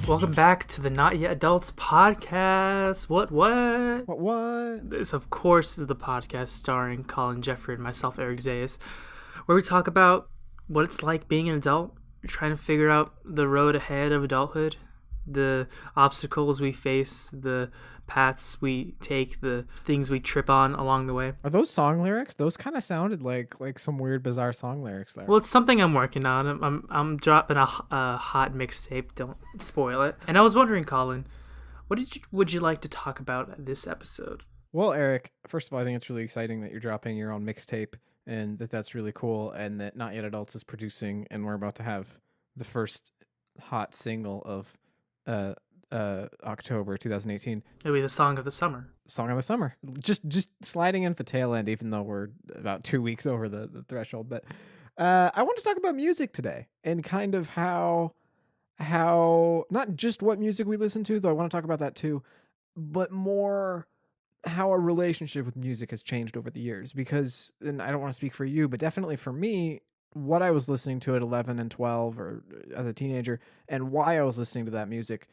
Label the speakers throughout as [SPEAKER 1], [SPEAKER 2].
[SPEAKER 1] Welcome back to the Not Yet Adults podcast. What? This, of course, is the podcast starring Collin Geffrey and myself, Eric Zayas, where we talk about what it's like being an adult, trying to figure out the road ahead of adulthood, the obstacles we face, the paths we take, the things we trip on along the way.
[SPEAKER 2] Are those song lyrics? Those kind of sounded like some weird, bizarre song lyrics there.
[SPEAKER 1] Well, it's something I'm working on. I'm dropping a hot mixtape. Don't spoil it. And I was wondering, Collin, would you like to talk about this episode?
[SPEAKER 2] Well, Eric, first of all, I think it's really exciting that you're dropping your own mixtape, and that's really cool, and that Not Yet Adults is producing, and we're about to have the first hot single of October 2018.
[SPEAKER 1] It'll be the song of the summer.
[SPEAKER 2] Song of the summer. Just sliding into the tail end, even though we're about 2 weeks over the threshold. But I want to talk about music today, and kind of how not just what music we listen to, though I want to talk about that too, but more how our relationship with music has changed over the years. Because, and I don't want to speak for you, but definitely for me, what I was listening to at 11 and 12 or as a teenager, and why I was listening to that music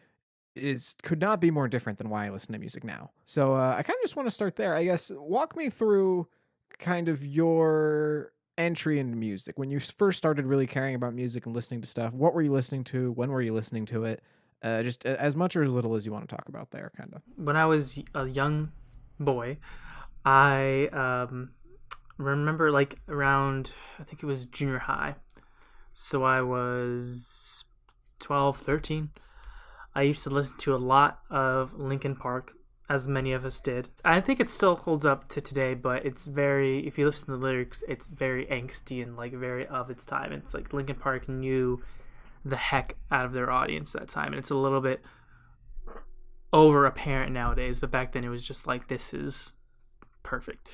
[SPEAKER 2] could not be more different than why I listen to music now. So I kind of just want to start there. I guess walk me through kind of your entry into music. When you first started really caring about music and listening to stuff, what were you listening to? When were you listening to it? Just as much or as little as you want to talk about there, kind of.
[SPEAKER 1] When I was a young boy, I remember like around, I think it was junior high. So I was 12, 13. I used to listen to a lot of Linkin Park, as many of us did. I think it still holds up to today, but it's very, if you listen to the lyrics, it's very angsty and like very of its time. It's like Linkin Park knew the heck out of their audience at that time, and it's a little bit over apparent nowadays, but back then it was just like, this is perfect.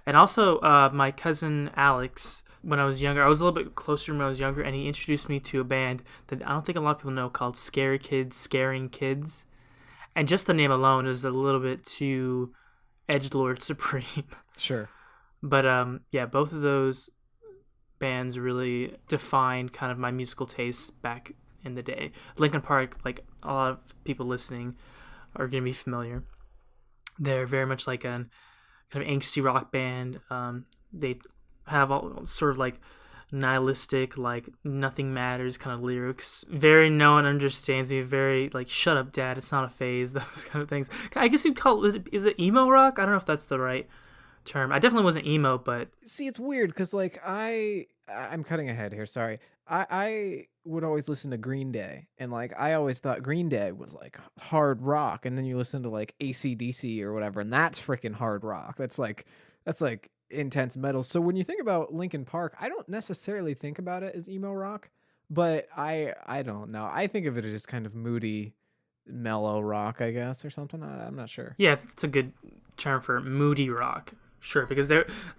[SPEAKER 1] And also my cousin Alex, when I was younger, I was a little bit closer when I was younger, and he introduced me to a band that I don't think a lot of people know called Scary Kids Scaring Kids. And just the name alone is a little bit too edgelord supreme.
[SPEAKER 2] Sure.
[SPEAKER 1] But yeah, both of those bands really defined kind of my musical tastes back in the day. Linkin Park, like a lot of people listening are going to be familiar. They're very much like an kind of angsty rock band. They have all sort of like nihilistic, like nothing matters kind of lyrics. Very no one understands me. Very like shut up, dad. It's not a phase. Those kind of things. I guess you'd call it. Is it emo rock? I don't know if that's the right term. I definitely wasn't emo, but
[SPEAKER 2] see, it's weird because like I'm cutting ahead here. Sorry. I would always listen to Green Day, and like I always thought Green Day was like hard rock, and then you listen to like AC/DC or whatever, and that's freaking hard rock. That's like intense metal. So when you think about Linkin Park, I don't necessarily think about it as emo rock, but I don't know. I think of it as just kind of moody, mellow rock, I guess, or something. I'm not sure.
[SPEAKER 1] Yeah, it's a good term for moody rock. Sure, because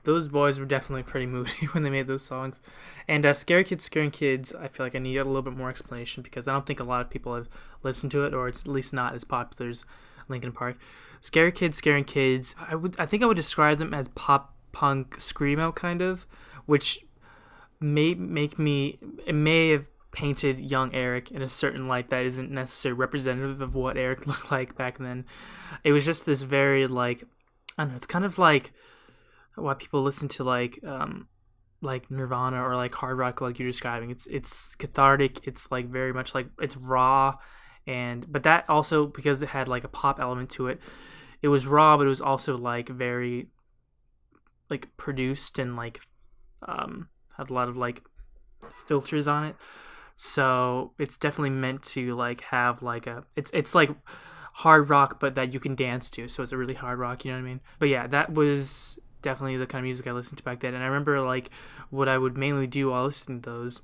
[SPEAKER 1] those boys were definitely pretty moody when they made those songs. And Scary Kids Scaring Kids, I feel like I need a little bit more explanation because I don't think a lot of people have listened to it, or it's at least not as popular as Linkin Park. Scary Kids Scaring Kids, I think I would describe them as pop punk screamo kind of, which may have painted young Eric in a certain light that isn't necessarily representative of what Eric looked like back then. It was just this very like, I don't know, it's kind of like why people listen to like Nirvana or like hard rock, like you're describing. It's cathartic. It's like very much like it's raw, but that also, because it had like a pop element to it, it was raw, but it was also like very like produced and like had a lot of like filters on it. So it's definitely meant to like have like it's like hard rock, but that you can dance to. So it's a really hard rock, you know what I mean? But yeah, that was definitely the kind of music I listened to back then. And I remember like what I would mainly do while listening to those,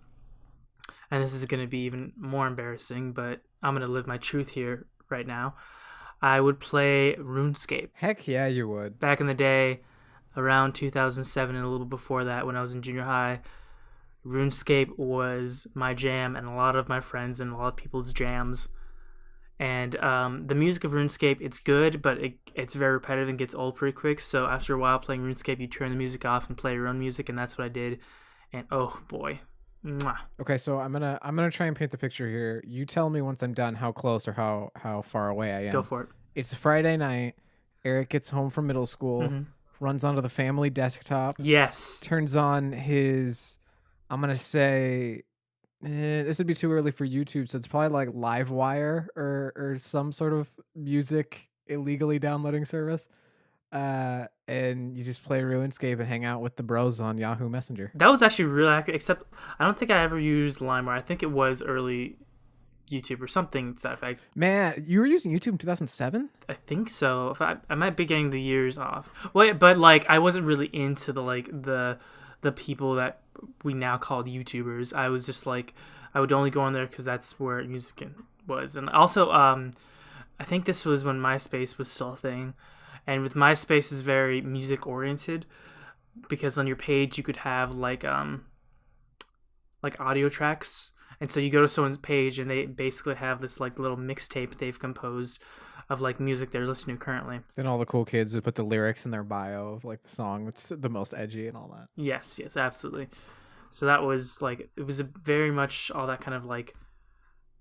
[SPEAKER 1] and this is going to be even more embarrassing, but I'm going to live my truth here right now. I would play RuneScape.
[SPEAKER 2] Heck yeah, you would.
[SPEAKER 1] Back in the day, around 2007 and a little before that, when I was in junior high, RuneScape was my jam and a lot of my friends and a lot of people's jams. And the music of RuneScape, it's good, but it's very repetitive and gets old pretty quick. So after a while playing RuneScape, you turn the music off and play your own music, and that's what I did. And oh boy, Mwah.
[SPEAKER 2] Okay, so I'm gonna try and paint the picture here. You tell me once I'm done how close or how far away I
[SPEAKER 1] Go
[SPEAKER 2] am.
[SPEAKER 1] for it.
[SPEAKER 2] It's a Friday night. Eric gets home from middle school,
[SPEAKER 1] Hmm.
[SPEAKER 2] runs onto the family desktop,
[SPEAKER 1] Yes.
[SPEAKER 2] turns on his. I'm gonna say this would be too early for YouTube, so it's probably like Livewire or some sort of music illegally downloading service. And you just play RuneScape and hang out with the bros on Yahoo Messenger.
[SPEAKER 1] That was actually really accurate, except I don't think I ever used LimeWire. I think it was early YouTube or something to that effect.
[SPEAKER 2] Man, you were using YouTube in 2007?
[SPEAKER 1] I think so. If I might be getting the years off. Well, but like I wasn't really into the people that we now called YouTubers. I was just like I would only go on there because that's where music was, and also I think this was when MySpace was still a thing, and with MySpace is very music oriented because on your page you could have like audio tracks, and so you go to someone's page and they basically have this like little mixtape they've composed of like music they're listening to currently.
[SPEAKER 2] Then all the cool kids would put the lyrics in their bio of like the song that's the most edgy and all that.
[SPEAKER 1] Yes, yes, absolutely. So that was like it was a very much all that kind of like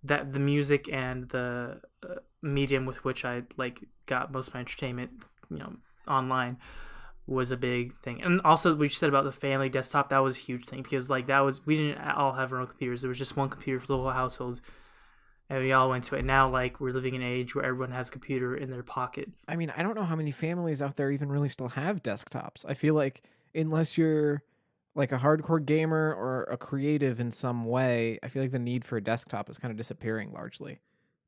[SPEAKER 1] that the music and the medium with which I like got most of my entertainment, online was a big thing. And also what you said about the family desktop, that was a huge thing because like that was we didn't all have our own computers. There was just one computer for the whole household. And we all went to it. Now, like, we're living in an age where everyone has a computer in their pocket.
[SPEAKER 2] I mean, I don't know how many families out there even really still have desktops. I feel like unless you're like a hardcore gamer or a creative in some way, I feel like the need for a desktop is kind of disappearing largely.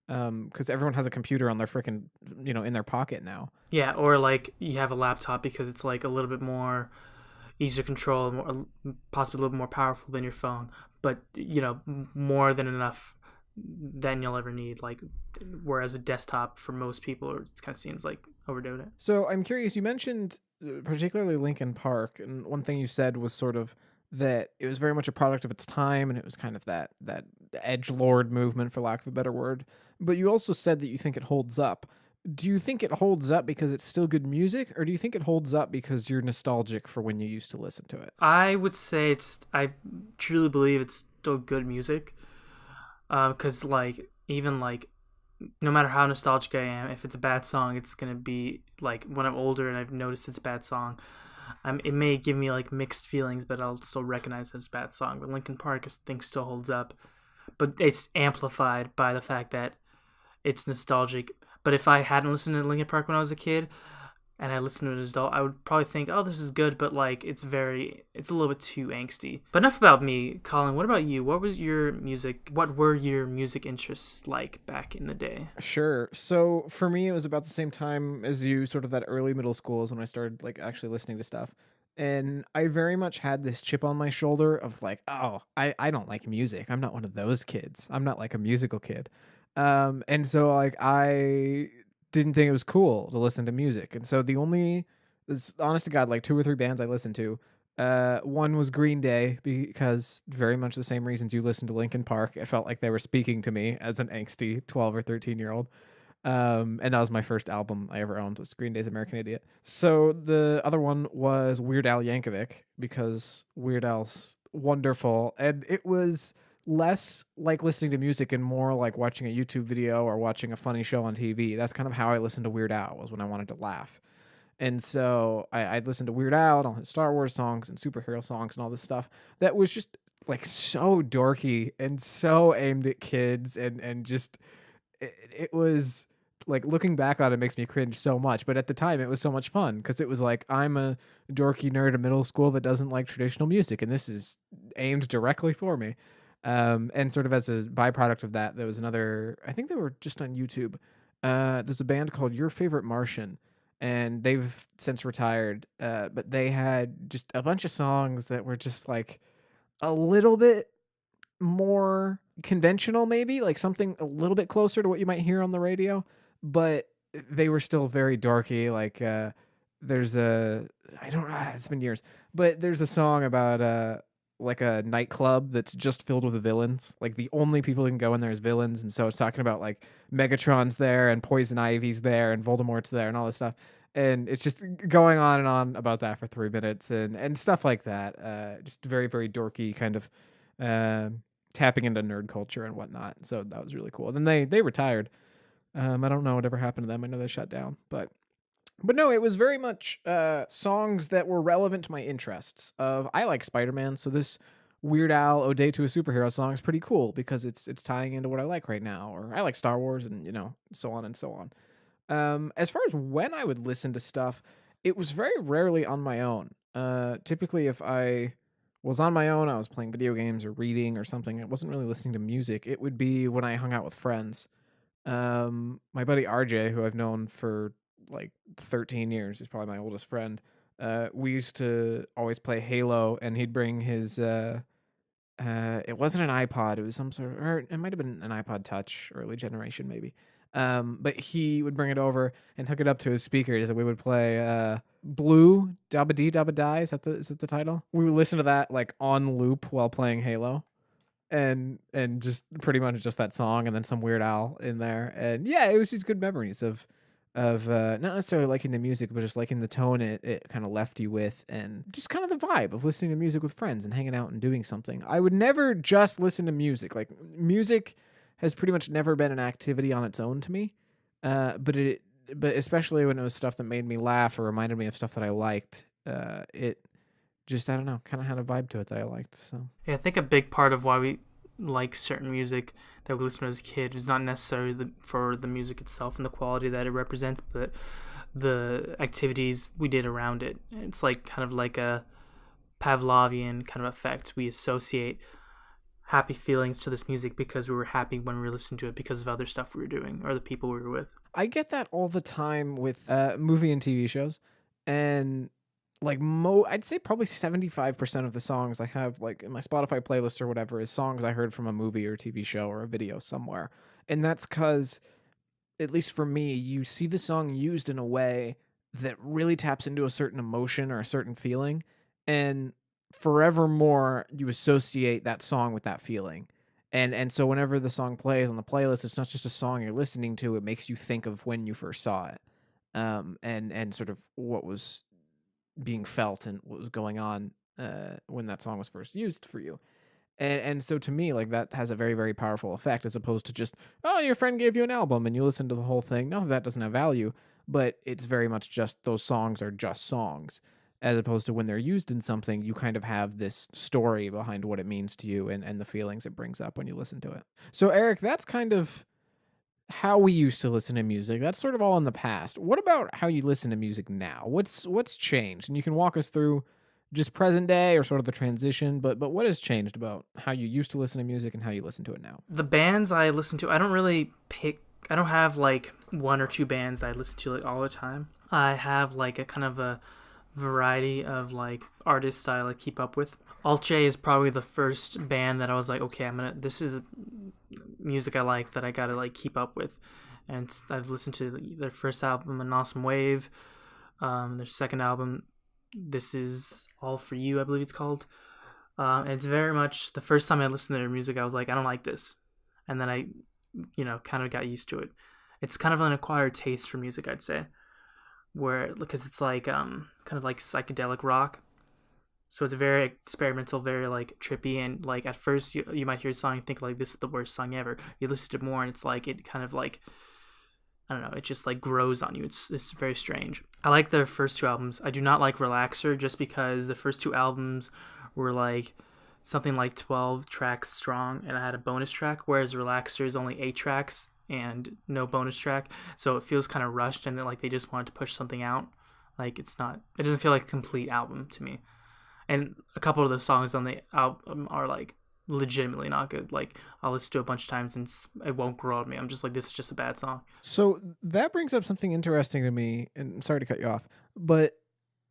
[SPEAKER 2] Because everyone has a computer on their freaking, in their pocket now.
[SPEAKER 1] Yeah, or like you have a laptop because it's like a little bit more easier to control, more, possibly a little bit more powerful than your phone, but more than enough than you'll ever need. Like, whereas a desktop for most people, it kind of seems like overdoing it.
[SPEAKER 2] So I'm curious. You mentioned particularly Linkin Park, and one thing you said was sort of that it was very much a product of its time, and it was kind of that edgelord movement, for lack of a better word. But you also said that you think it holds up. Do you think it holds up because it's still good music, or do you think it holds up because you're nostalgic for when you used to listen to it?
[SPEAKER 1] I would say I truly believe it's still good music. Because like even like no matter how nostalgic I am, if it's a bad song, it's gonna be like when I'm older and I've noticed it's a bad song. It may give me like mixed feelings, but I'll still recognize it's a bad song. But Linkin Park, I think, still holds up, but it's amplified by the fact that it's nostalgic. But if I hadn't listened to Linkin Park when I was a kid, and I listened to it as an adult, I would probably think, oh, this is good, but like it's a little bit too angsty. But enough about me. Colin, what about you? What were your music interests like back in the day?
[SPEAKER 2] Sure. So for me, it was about the same time as you, sort of that early middle school is when I started like actually listening to stuff. And I very much had this chip on my shoulder of like, oh, I don't like music. I'm not one of those kids. I'm not like a musical kid. And so like I didn't think it was cool to listen to music. And so honest to God, like 2 or 3 bands I listened to. One was Green Day because very much the same reasons you listened to Linkin Park. It felt like they were speaking to me as an angsty 12 or 13-year-old. And that was my first album I ever owned, was Green Day's American Idiot. So the other one was Weird Al Yankovic because Weird Al's wonderful. And it was less like listening to music and more like watching a YouTube video or watching a funny show on TV. That's kind of how I listened to Weird Al, was when I wanted to laugh. And so I'd listen to Weird Al and all his Star Wars songs and superhero songs and all this stuff that was just like so dorky and so aimed at kids and just it was like, looking back on it makes me cringe so much, but at the time it was so much fun because it was like, I'm a dorky nerd in middle school that doesn't like traditional music, and this is aimed directly for me. And sort of as a byproduct of that, there was another, I think they were just on YouTube. There's a band called Your Favorite Martian, and they've since retired. But they had just a bunch of songs that were just like a little bit more conventional, maybe like something a little bit closer to what you might hear on the radio, but they were still very dorky. Like, there's I don't know, it's been years, but there's a song about, like a nightclub that's just filled with villains. Like the only people who can go in there is villains. And so it's talking about like Megatron's there and Poison Ivy's there and Voldemort's there and all this stuff. And it's just going on and on about that for 3 minutes and stuff like that. Just very, very dorky kind of tapping into nerd culture and whatnot. So that was really cool. Then they retired. I don't know whatever happened to them. I know they shut down, but no, it was very much songs that were relevant to my interests. I like Spider-Man, so this Weird Al "Ode to a Superhero" song is pretty cool because it's tying into what I like right now. Or I like Star Wars, and so on and so on. As far as when I would listen to stuff, it was very rarely on my own. Typically, if I was on my own, I was playing video games or reading or something. I wasn't really listening to music. It would be when I hung out with friends. My buddy RJ, who I've known for like 13 years, is probably my oldest friend. We used to always play Halo, and he'd bring his it wasn't an iPod, it was some sort of, or it might have been an iPod Touch, early generation maybe. But he would bring it over and hook it up to his speakers, and we would play Blue Dabba Dee Dabba Die. Is that the title? We would listen to that like on loop while playing Halo. And just pretty much just that song and then some Weird Al in there. And yeah, it was just good memories of not necessarily liking the music, but just liking the tone it kind of left you with, and just kind of the vibe of listening to music with friends and hanging out and doing something. I would never just listen to music. Like, music has pretty much never been an activity on its own to me. But especially when it was stuff that made me laugh or reminded me of stuff that I liked, it just, I don't know, kind of had a vibe to it that I liked. So
[SPEAKER 1] Yeah, I think a big part of why we like certain music that we listened to as a kid is not necessarily for the music itself and the quality that it represents, but the activities we did around it. It's like kind of like a Pavlovian kind of effect. We associate happy feelings to this music because we were happy when we were listening to it because of other stuff we were doing or the people we were with.
[SPEAKER 2] I get that all the time with movie and TV shows, and like I'd say probably 75% of the songs I have like in my Spotify playlist or whatever is songs I heard from a movie or TV show or a video somewhere. And that's because, at least for me, you see the song used in a way that really taps into a certain emotion or a certain feeling, and forevermore you associate that song with that feeling. And so whenever the song plays on the playlist, it's not just a song you're listening to, it makes you think of when you first saw it. And sort of what was being felt and what was going on when that song was first used for you. And so to me, like, that has a very, very powerful effect, as opposed to just, oh, your friend gave you an album and you listen to the whole thing. No, that doesn't have value, but it's very much just those songs are just songs, as opposed to when they're used in something, you kind of have this story behind what it means to you and the feelings it brings up when you listen to it. So Eric, that's kind of how we used to listen to music. That's sort of all in the past. What about how you listen to music now? What's changed? And you can walk us through just present day or sort of the transition, but what has changed about how you used to listen to music and how you listen to it now?
[SPEAKER 1] The bands I listen to, I don't have like one or two bands that I listen to like all the time. I have like a kind of a variety of like artists I like keep up with. Alt J is probably the first band that I was like, okay, this is music I like that I gotta like keep up with. And I've listened to their first album, An Awesome Wave, their second album, This Is All For You, I believe it's called. And it's very much, the first time I listened to their music, I was like, I don't like this. And then I, kind of got used to it. It's kind of an acquired taste for music, I'd say, because it's like, kind of like psychedelic rock. So it's very experimental, very like trippy, and like at first you might hear a song and think like this is the worst song ever. You listen to it more and it's like it kind of like, I don't know, it just like grows on you. It's very strange. I like their first two albums. I do not like Relaxer, just because the first two albums were like something like 12 tracks strong, and I had a bonus track, whereas Relaxer is only 8 tracks and no bonus track. So it feels kind of rushed, and like they just wanted to push something out. Like it doesn't feel like a complete album to me. And a couple of the songs on the album are like legitimately not good. Like I'll listen to it a bunch of times and it won't grow on me. I'm just like, this is just a bad song.
[SPEAKER 2] So that brings up something interesting to me, and I'm sorry to cut you off, but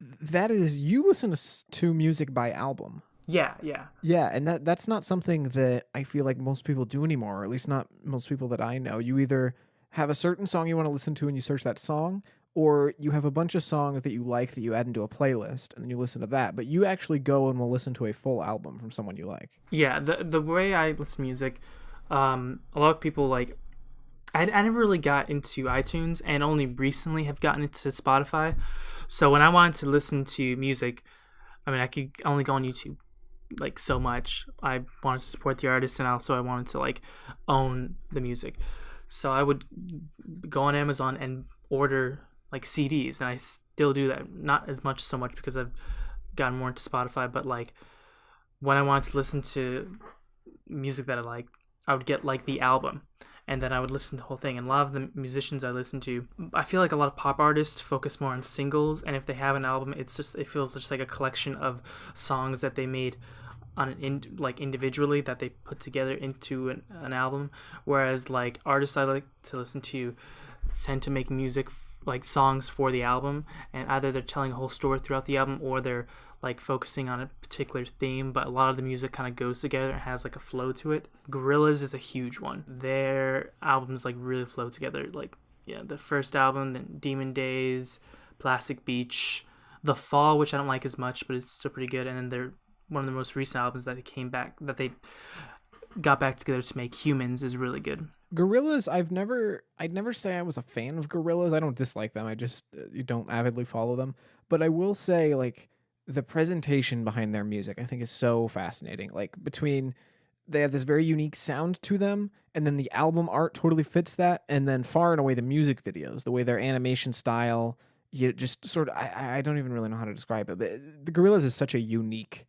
[SPEAKER 2] that is, you listen to music by album.
[SPEAKER 1] Yeah.
[SPEAKER 2] Yeah, and that's not something that I feel like most people do anymore, or at least not most people that I know. You either have a certain song you want to listen to and you search that song, or you have a bunch of songs that you like that you add into a playlist and then you listen to that, but you actually go and will listen to a full album from someone you like.
[SPEAKER 1] Yeah, the way I listen to music, a lot of people like, I never really got into iTunes and only recently have gotten into Spotify. So when I wanted to listen to music, I mean, I could only go on YouTube. like so much. I wanted to support the artist, and also I wanted to like own the music. So I would go on Amazon and order like CDs, and I still do that. Not as much so much because I've gotten more into Spotify, but like when I wanted to listen to music that I like, I would get like the album, and then I would listen to the whole thing. And a lot of the musicians I listen to, I feel like a lot of pop artists focus more on singles, and if they have an album, it feels just like a collection of songs that they made on like individually that they put together into an album. Whereas like artists I like to listen to tend to make music like songs for the album, and either they're telling a whole story throughout the album or they're like focusing on a particular theme, but a lot of the music kind of goes together and has like a flow to it. Gorillaz is a huge one. Their albums like really flow together. Like yeah, the first album, then Demon Days, Plastic Beach, The Fall, which I don't like as much, but it's still pretty good. And then they're one of the most recent albums that they got back together to make, Humans, is really good.
[SPEAKER 2] Gorillaz, I'd never say I was a fan of Gorillaz. I don't dislike them. I just you don't avidly follow them. But I will say, like, the presentation behind their music, I think, is so fascinating. Like, they have this very unique sound to them, and then the album art totally fits that, and then far and away the music videos, the way their animation style, you just sort of, I don't even really know how to describe it, but the Gorillaz is such a unique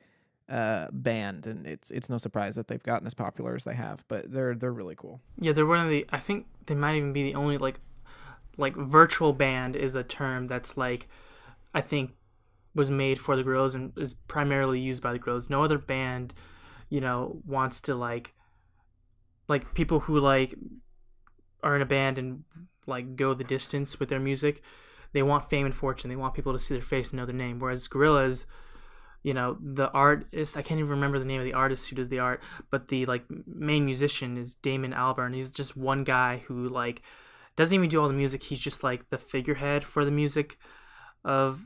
[SPEAKER 2] band, and it's no surprise that they've gotten as popular as they have, but they're really cool.
[SPEAKER 1] Yeah, they're one of the, I think they might even be the only like virtual band is a term that's like, I think was made for the Gorillaz and is primarily used by the Gorillaz. No other band, wants to like people who like are in a band and like go the distance with their music. They want fame and fortune. They want people to see their face and know their name. Whereas Gorillaz, the artist, I can't even remember the name of the artist who does the art, but the like main musician is Damon Albarn. He's just one guy who like doesn't even do all the music. He's just like the figurehead for the music of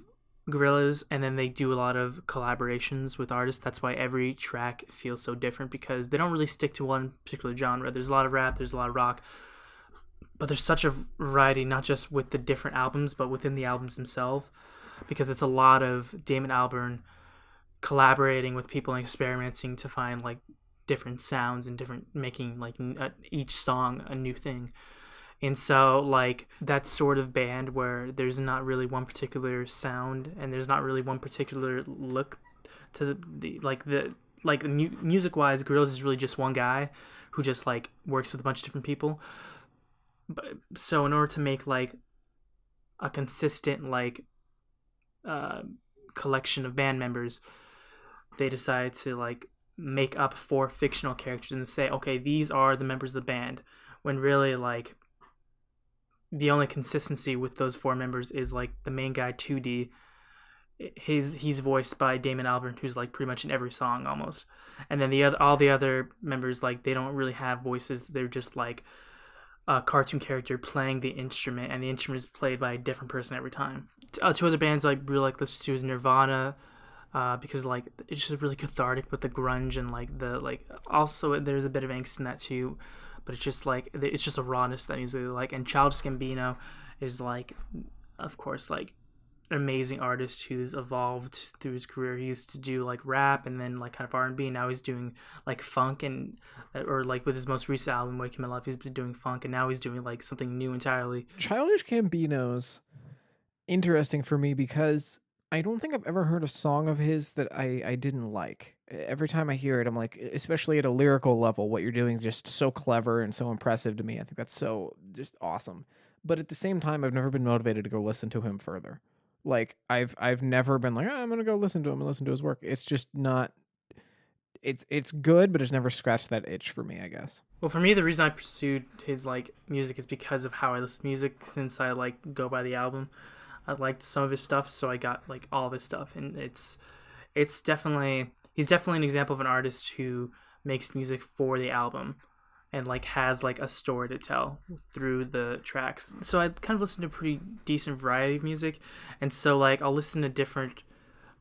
[SPEAKER 1] Gorillaz, and then they do a lot of collaborations with artists. That's why every track feels so different, because they don't really stick to one particular genre. There's a lot of rap, there's a lot of rock, but there's such a variety, not just with the different albums, but within the albums themselves, because it's a lot of Damon Albarn collaborating with people and experimenting to find like different sounds and making like each song a new thing. And so like that sort of band where there's not really one particular sound and there's not really one particular look to music wise, Gorillaz is really just one guy who just like works with a bunch of different people. But so in order to make like a consistent like collection of band members, they decided to like make up 4 fictional characters and say, okay, these are the members of the band, when really like the only consistency with those 4 members is like the main guy 2D. He's voiced by Damon Albarn, who's like pretty much in every song almost, and then all the other members, like they don't really have voices. They're just like a cartoon character playing the instrument, and the instrument is played by a different person every time. 2 other bands I really like listen to is Nirvana, because like it's just really cathartic with the grunge and like the like. Also, there's a bit of angst in that too, but it's just like it's just a rawness that I usually like. And Childish Gambino is like, of course, like an amazing artist who's evolved through his career. He used to do like rap and then like kind of R&B. Now he's doing like funk, and or like with his most recent album, Wake Me Love, he's been doing funk, and now he's doing like something new entirely.
[SPEAKER 2] Childish Gambino's interesting for me because I don't think I've ever heard a song of his that I didn't like. Every time I hear it, I'm like, especially at a lyrical level, what you're doing is just so clever and so impressive to me. I think that's so just awesome. But at the same time, I've never been motivated to go listen to him further. Like I've never been like, I'm gonna go listen to him and listen to his work. It's just not. It's good, but it's never scratched that itch for me, I guess.
[SPEAKER 1] Well, for me, the reason I pursued his like music is because of how I listen to music. Since I like go by the album, I liked some of his stuff, so I got like all of his stuff, and it's definitely, he's definitely an example of an artist who makes music for the album and like has like a story to tell through the tracks. So I kind of listen to a pretty decent variety of music, and so like I'll listen to different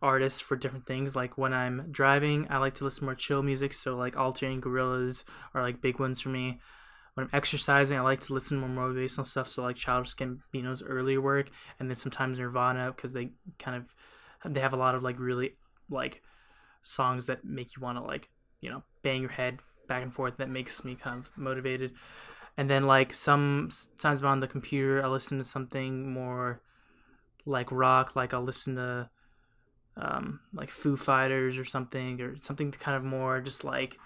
[SPEAKER 1] artists for different things. Like when I'm driving, I like to listen to more chill music, so like Alternating Gorillaz are like big ones for me. When I'm exercising, I like to listen to more motivational stuff, so like Childish Gambino's earlier work, and then sometimes Nirvana, because they have a lot of like really like songs that make you want to like, bang your head back and forth. That makes me kind of motivated. And then like sometimes I'm on the computer, I listen to something more like rock. Like I'll listen to like Foo Fighters or something kind of more just like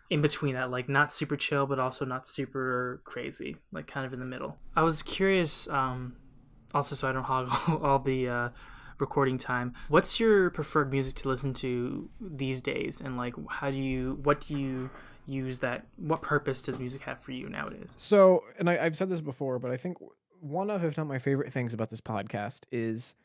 [SPEAKER 1] in between that, like not super chill but also not super crazy, like kind of in the middle. I was curious, also, so I don't hog all the recording time, what's your preferred music to listen to these days, and like what do you use that, what purpose does music have for you nowadays?
[SPEAKER 2] So, and I've said this before, but I think one of, if not my favorite things about this podcast is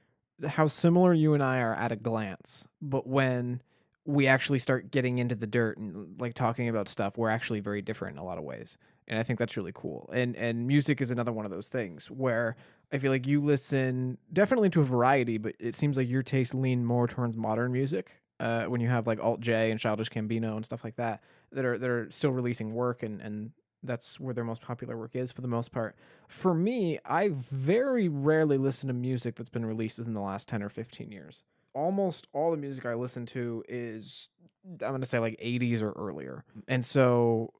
[SPEAKER 2] how similar you and I are at a glance, but when we actually start getting into the dirt and like talking about stuff, we're actually very different in a lot of ways. And I think that's really cool. And music is another one of those things where I feel like you listen definitely to a variety, but it seems like your taste lean more towards modern music. When you have like Alt J and Childish Gambino and stuff like that are still releasing work, and that's where their most popular work is for the most part. For me, I very rarely listen to music that's been released within the last 10 or 15 years. Almost all the music I listen to is, I'm going to say like 80s or earlier. And so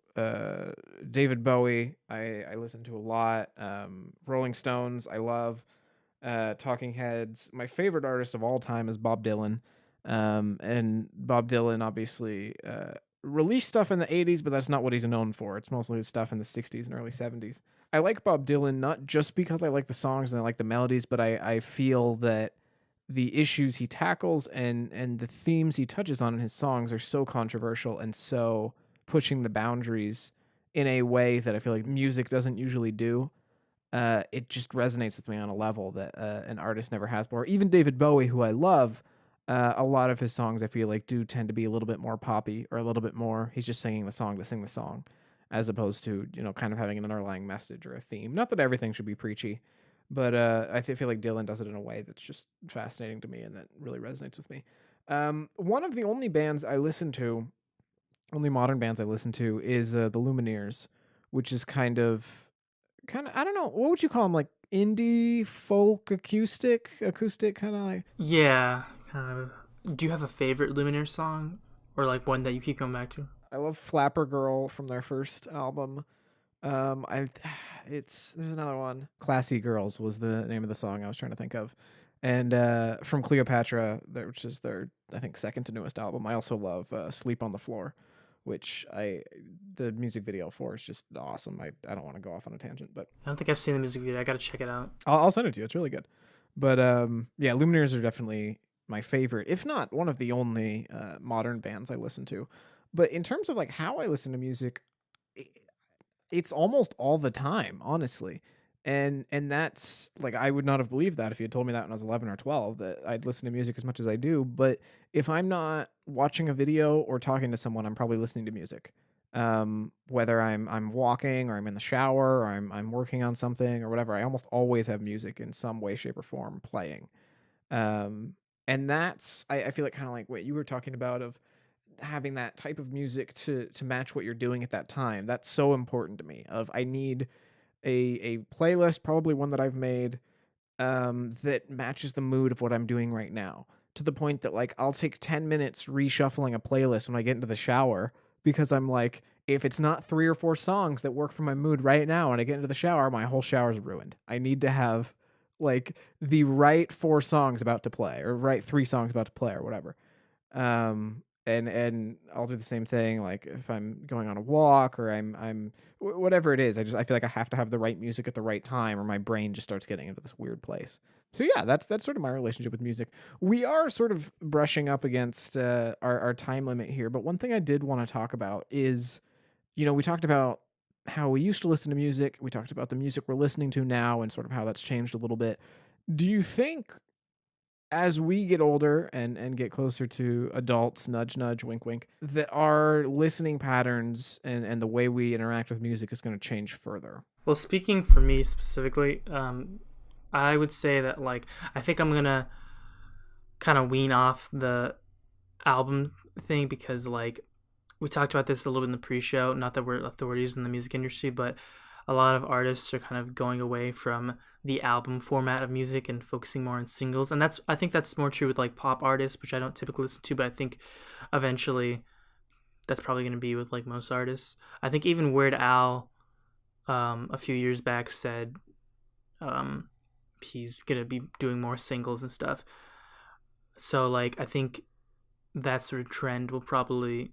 [SPEAKER 2] David Bowie, I listen to a lot. Rolling Stones, I love. Talking Heads. My favorite artist of all time is Bob Dylan. And Bob Dylan obviously released stuff in the 80s, but that's not what he's known for. It's mostly his stuff in the 60s and early 70s. I like Bob Dylan not just because I like the songs and I like the melodies, but I feel that the issues he tackles and the themes he touches on in his songs are so controversial and so pushing the boundaries in a way that I feel like music doesn't usually do. It just resonates with me on a level that an artist never has before. Even David Bowie, who I love, a lot of his songs I feel like do tend to be a little bit more poppy, or a little bit more, he's just singing the song to sing the song, as opposed to, kind of having an underlying message or a theme. Not that everything should be preachy, but I feel like Dylan does it in a way that's just fascinating to me and that really resonates with me. One of the only modern bands I listen to is the Lumineers, which is kind of, I don't know, what would you call them? Like indie folk acoustic kind of like.
[SPEAKER 1] Yeah, kind of. Do you have a favorite Lumineers song, or like one that you keep going back to?
[SPEAKER 2] I love Flapper Girl from their first album. There's another one. Classy Girls was the name of the song I was trying to think of. And from Cleopatra, which is their, I think, second to newest album. I also love Sleep on the Floor, which the music video for is just awesome. I don't want to go off on a tangent, but
[SPEAKER 1] I don't think I've seen the music video. I gotta check it out.
[SPEAKER 2] I'll send it to you. It's really good. But yeah, Lumineers are definitely my favorite, if not one of the only modern bands I listen to. But in terms of like how I listen to music, it's almost all the time, honestly. And that's like, I would not have believed that if you had told me that when I was 11 or 12, that I'd listen to music as much as I do. But if I'm not watching a video or talking to someone, I'm probably listening to music. Whether I'm walking or I'm in the shower or I'm working on something or whatever, I almost always have music in some way, shape, or form playing. And that's, I feel like, kind of like what you were talking about, of having that type of music to match what you're doing at that time. That's so important to me. I need a playlist, probably one that I've made, that matches the mood of what I'm doing right now, to the point that like I'll take 10 minutes reshuffling a playlist when I get into the shower, because I'm like, if it's not 3 or 4 songs that work for my mood right now when I get into the shower, my whole shower is ruined. I need to have like the right 4 songs about to play, or right 3 songs about to play, or whatever. And I'll do the same thing, like if I'm going on a walk or I'm whatever it is. I feel like I have to have the right music at the right time, or my brain just starts getting into this weird place. So yeah, that's sort of my relationship with music. We are sort of brushing up against our time limit here, but one thing I did want to talk about is, we talked about how we used to listen to music. We talked about the music we're listening to now and sort of how that's changed a little bit. Do you think, as we get older and get closer to adults, nudge, nudge, wink, wink, that our listening patterns and the way we interact with music is going to change further?
[SPEAKER 1] Well, speaking for me specifically, I would say that, like, I think I'm going to kind of wean off the album thing, because, like, we talked about this a little bit in the pre-show, not that we're authorities in the music industry, but a lot of artists are kind of going away from the album format of music and focusing more on singles. And I think that's more true with like pop artists, which I don't typically listen to, but I think eventually that's probably going to be with like most artists. I think even Weird Al, a few years back said, he's going to be doing more singles and stuff. So like, I think that sort of trend will probably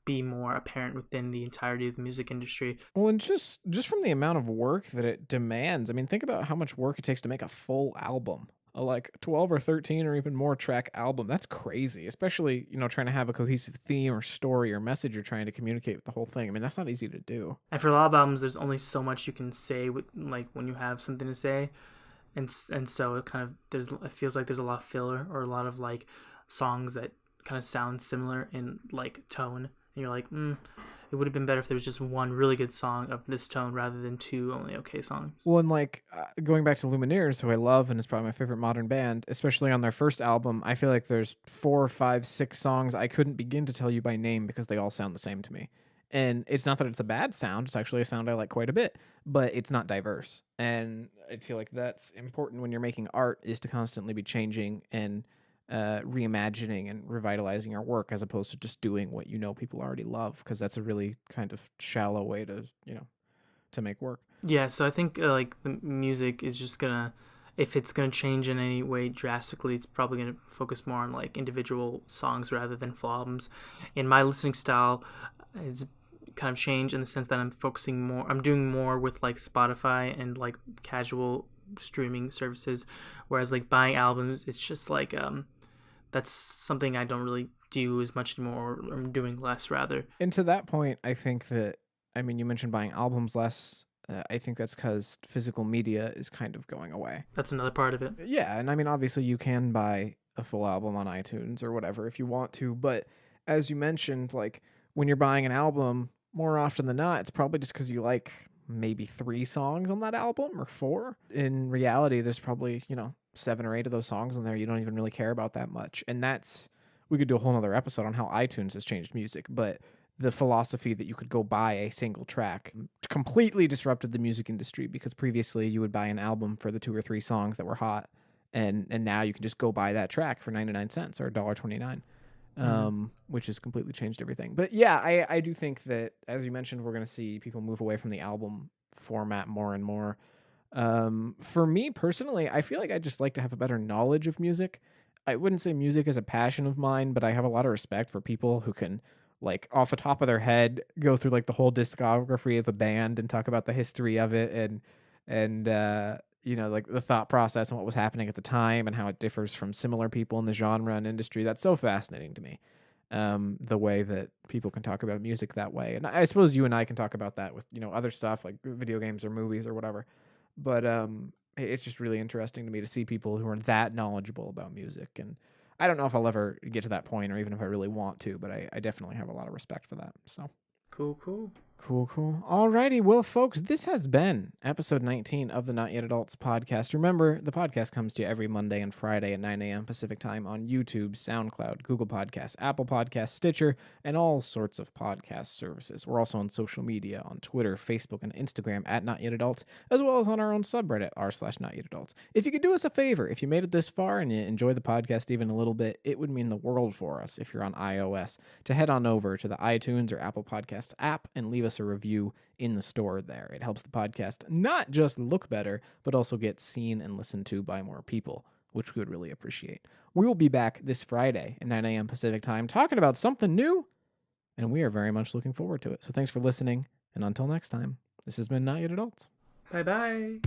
[SPEAKER 1] be more apparent within the entirety of the music industry.
[SPEAKER 2] Well, and just from the amount of work that it demands, I mean, think about how much work it takes to make a full album. A like 12 or 13 or even more track album. That's crazy, especially, trying to have a cohesive theme or story or message you're trying to communicate with the whole thing. I mean, that's not easy to do.
[SPEAKER 1] And for a lot of albums, there's only so much you can say with like when you have something to say, and so it feels like there's a lot of filler or a lot of like songs that kind of sound similar in like tone, and you're like, it would have been better if there was just one really good song of this tone rather than two only okay songs.
[SPEAKER 2] Well, and like going back to Lumineers, who I love and is probably my favorite modern band, especially on their first album, I feel like there's 4, 5, 6 songs I couldn't begin to tell you by name because they all sound the same to me. And it's not that it's a bad sound; it's actually a sound I like quite a bit, but it's not diverse. And I feel like that's important when you're making art, is to constantly be changing and reimagining and revitalizing your work, as opposed to just doing what people already love, because that's a really kind of shallow way to to make work.
[SPEAKER 1] Yeah, so I think like the music is just gonna, if it's gonna change in any way drastically, it's probably gonna focus more on like individual songs rather than full albums. And my listening style is kind of changed in the sense that I'm doing more with like Spotify and like casual streaming services, whereas like buying albums, it's just like that's something I don't really do as much anymore, or I'm doing less rather.
[SPEAKER 2] And to that point, I think that, I mean, you mentioned buying albums less. I think that's because physical media is kind of going away.
[SPEAKER 1] That's another part of it.
[SPEAKER 2] Yeah, and I mean, obviously, you can buy a full album on iTunes or whatever if you want to, but as you mentioned, like when you're buying an album, more often than not, it's probably just because you like maybe 3 songs on that album or 4. In reality, there's probably 7 or 8 of those songs in there you don't even really care about that much, and we could do a whole nother episode on how iTunes has changed music, but the philosophy that you could go buy a single track completely disrupted the music industry, because previously you would buy an album for the 2 or 3 songs that were hot, and now you can just go buy that track for 99 cents or $1.29. Which has completely changed everything. But yeah, I do think that, as you mentioned, we're going to see people move away from the album format more and more. For me personally, I feel like I just like to have a better knowledge of music. I wouldn't say music is a passion of mine, but I have a lot of respect for people who can, like, off the top of their head, go through like the whole discography of a band and talk about the history of it, and like the thought process and what was happening at the time and how it differs from similar people in the genre and industry. That's so fascinating to me. The way that people can talk about music that way. And I suppose you and I can talk about that with, other stuff like video games or movies or whatever. But it's just really interesting to me to see people who are that knowledgeable about music. And I don't know if I'll ever get to that point or even if I really want to, but I definitely have a lot of respect for that. So
[SPEAKER 1] Cool.
[SPEAKER 2] Alrighty. Well, folks, this has been episode 19 of the Not Yet Adults podcast. Remember, the podcast comes to you every Monday and Friday at 9 a.m. Pacific time on YouTube, SoundCloud, Google Podcasts, Apple Podcasts, Stitcher, and all sorts of podcast services. We're also on social media on Twitter, Facebook, and Instagram at Not Yet Adults, as well as on our own subreddit, r/Not Yet Adults. If you could do us a favor, if you made it this far and you enjoy the podcast even a little bit, it would mean the world for us if you're on iOS to head on over to the iTunes or Apple Podcasts app and leave us a review in the store there. It helps the podcast not just look better, but also get seen and listened to by more people, which we would really appreciate. We will be back this Friday at 9 a.m. Pacific time talking about something new, and we are very much looking forward to it. So thanks for listening, and until next time, this has been Not Yet Adults.
[SPEAKER 1] Bye-bye.